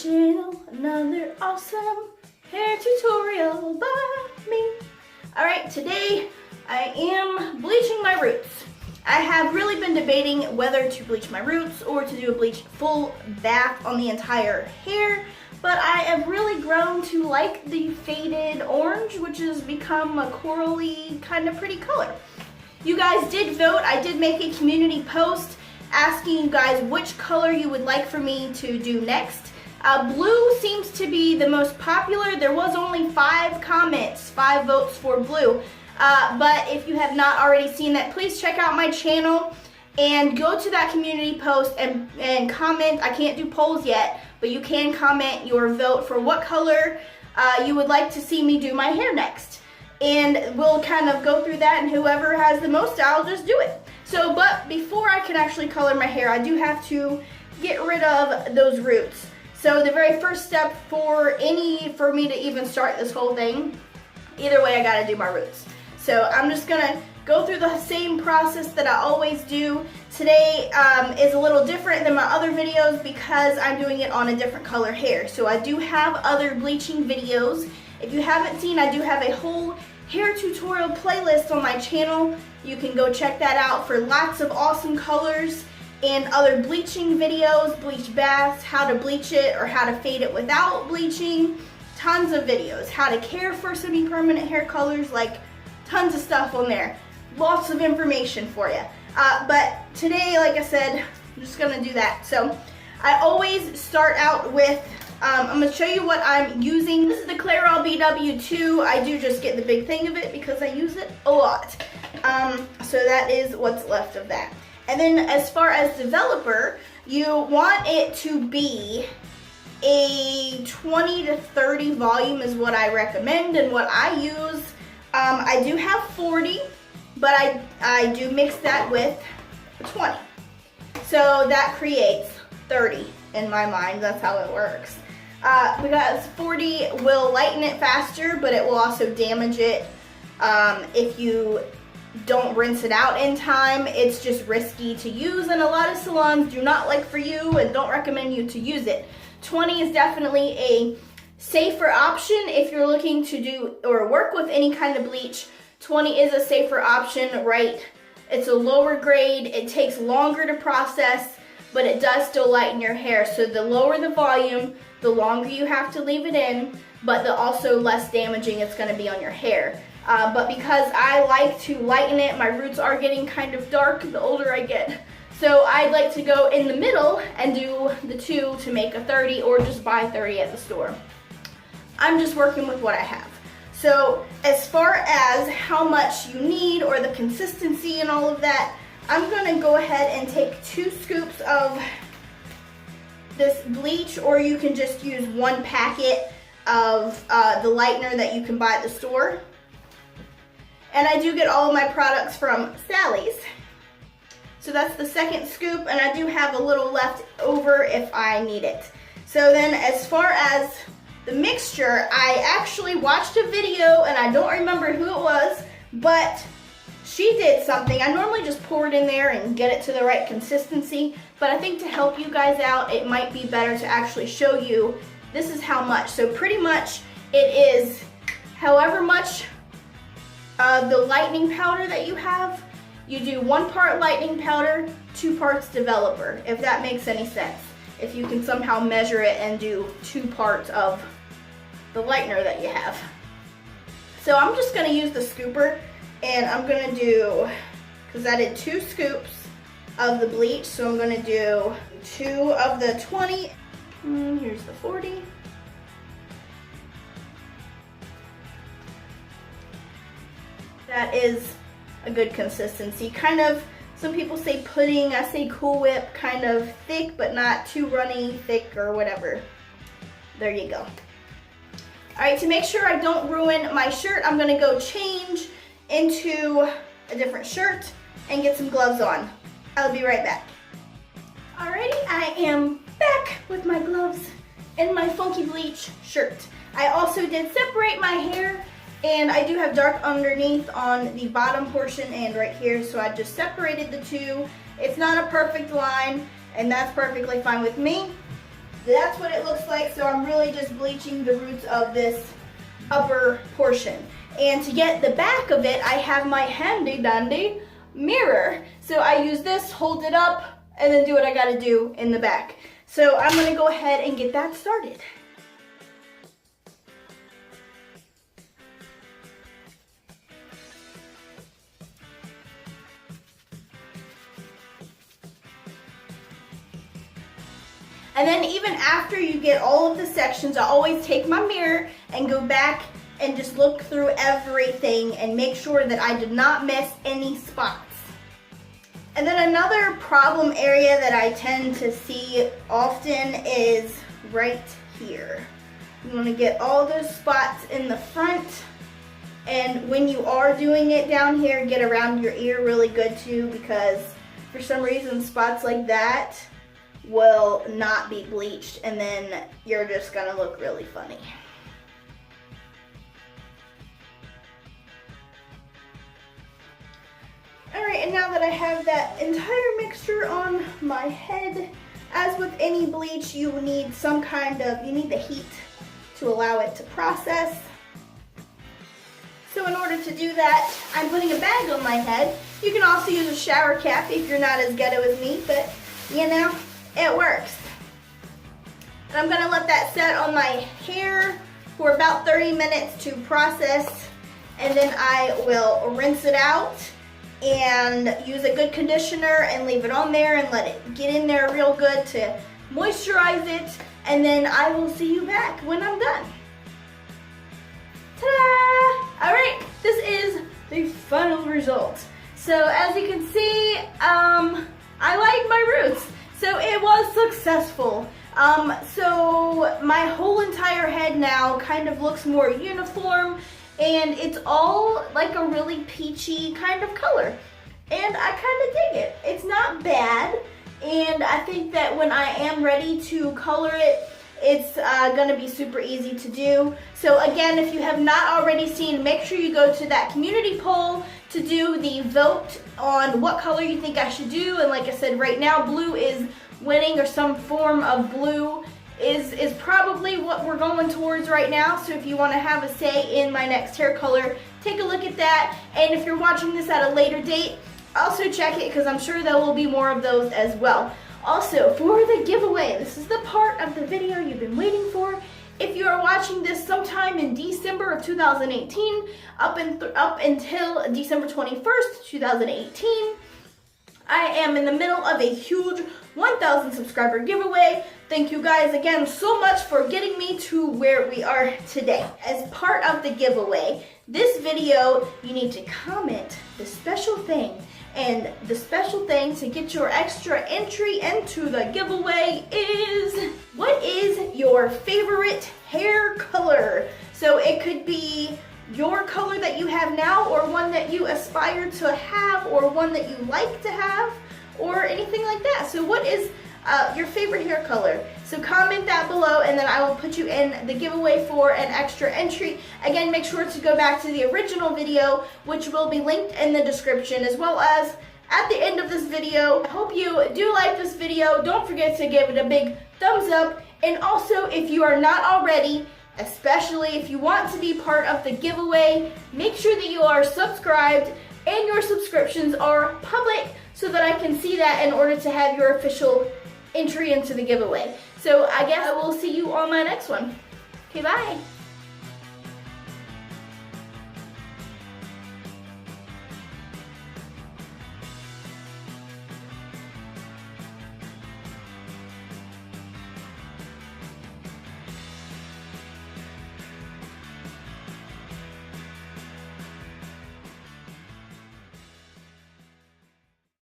channel, another awesome hair tutorial by me. Alright, today I am bleaching my roots. I have really been debating whether to bleach my roots or to do a bleach full bath on the entire hair, but I have really grown to like the faded orange, which has become a corally kind of pretty color. You guys did vote. I did make a community post asking you guys which color you would like for me to do next. Blue seems to be the most popular. There was only 5 comments, 5 votes for blue. But if you have not already seen that, please check out my channel and go to that community post and comment. I can't do polls yet, but you can comment your vote for what color you would like to see me do my hair next. And we'll kind of go through that, and whoever has the most, I'll just do it. So, but before I can actually color my hair, I do have to get rid of those roots. So the very first step for me to even start this whole thing, either way I gotta do my roots. So I'm just gonna go through the same process that I always do. Today is a little different than my other videos because I'm doing it on a different color hair. So I do have other bleaching videos. If you haven't seen, I do have a whole hair tutorial playlist on my channel. You can go check that out for lots of awesome colors and other bleaching videos, bleach baths, how to bleach it or how to fade it without bleaching. Tons of videos, how to care for semi-permanent hair colors, like tons of stuff on there. Lots of information for you. But today, like I said, I'm just gonna do that. So I always start out with, I'm gonna show you what I'm using. This is the Clairol BW2. I do just get the big thing of it because I use it a lot. So that is what's left of that. And then as far as developer, you want it to be a 20 to 30 volume is what I recommend and what I use. I do have 40, but I do mix that with 20. So that creates 30 in my mind. That's how it works. Because 40 will lighten it faster, but it will also damage it if you don't rinse it out in time. It's just risky to use, and a lot of salons do not like for you and don't recommend you to use it. 20 is definitely a safer option if you're looking to do or work with any kind of bleach. 20 is a safer option, right? It's a lower grade, it takes longer to process, but it does still lighten your hair. So the lower the volume, the longer you have to leave it in, but the also less damaging it's gonna be on your hair. But because I like to lighten it, my roots are getting kind of dark the older I get. So I'd like to go in the middle and do the 2 to make a 30, or just buy 30 at the store. I'm just working with what I have. So as far as how much you need or the consistency and all of that, I'm gonna go ahead and take 2 scoops of this bleach, or you can just use 1 packet of the lightener that you can buy at the store. And I do get all of my products from Sally's. So that's the 2nd scoop, and I do have a little left over if I need it. So then as far as the mixture, I actually watched a video, and I don't remember who it was, but she did something. I normally just pour it in there and get it to the right consistency, but I think to help you guys out, it might be better to actually show you this is how much. So pretty much it is however much the lightening powder that you have. You do 1 part lightening powder, 2 parts developer, if that makes any sense. If you can somehow measure it and do 2 parts of the lightener that you have. So I'm just gonna use the scooper, and I'm gonna do, because I did 2 scoops of the bleach, so I'm gonna do 2 of the 20. Here's the 40. That is a good consistency. Kind of, some people say pudding, I say Cool Whip, kind of thick, but not too runny, thick, or whatever. There you go. All right, to make sure I don't ruin my shirt, I'm gonna go change into a different shirt and get some gloves on. I'll be right back. Alrighty, I am back with my gloves and my funky bleach shirt. I also did separate my hair, and I do have dark underneath on the bottom portion and right here, so I just separated the 2. It's not a perfect line, and that's perfectly fine with me. that's what it looks like. So I'm really just bleaching the roots of this upper portion. And to get the back of it, I have my handy dandy mirror. So I use this, hold it up, and then do what I gotta do in the back. So I'm gonna go ahead and get that started. And then even after you get all of the sections, I always take my mirror and go back and just look through everything and make sure that I did not miss any spots. And then another problem area that I tend to see often is right here. You want to get all those spots in the front, and when you are doing it down here, get around your ear really good too, because for some reason spots like that will not be bleached, and then you're just gonna look really funny. Alright, and now that I have that entire mixture on my head, as with any bleach, you need the heat to allow it to process. So in order to do that, I'm putting a bag on my head. You can also use a shower cap if you're not as ghetto as me, but you know, it works. And I'm gonna let that set on my hair for about 30 minutes to process, and then I will rinse it out and use a good conditioner and leave it on there and let it get in there real good to moisturize it, and then I will see you back when I'm done. Ta-da! All right, this is the final result. So as you can see, I like my roots. So it was successful. So my whole entire head now kind of looks more uniform, and it's all like a really peachy kind of color. And I kind of dig it. It's not bad, and I think that when I am ready to color it, it's gonna be super easy to do. So again, if you have not already seen, make sure you go to that community poll to do the vote on what color you think I should do. And like I said, right now blue is winning, or some form of blue is probably what we're going towards right now. So if you want to have a say in my next hair color, take a look at that. And if you're watching this at a later date, also check it, because I'm sure there will be more of those as well. Also, for the giveaway, this is the part of the video you've been waiting for. If you are watching this sometime in December of 2018, up until December 21st, 2018, I am in the middle of a huge 1,000 subscriber giveaway. Thank you guys again so much for getting me to where we are today. As part of the giveaway, this video, you need to comment the special thing. And the special thing to get your extra entry into the giveaway is, what is your favorite hair color? So it could be your color that you have now, or one that you aspire to have, or one that you like to have, or anything like that. So what is your favorite hair color? So comment that below, and then I will put you in the giveaway for an extra entry. Again, make sure to go back to the original video, which will be linked in the description, as well as at the end of this video. I hope you do like this video. Don't forget to give it a big thumbs up. And also, if you are not already, especially if you want to be part of the giveaway, make sure that you are subscribed and your subscriptions are public, so that I can see that in order to have your official entry into the giveaway. So I guess I will see you on my next one. Okay, bye.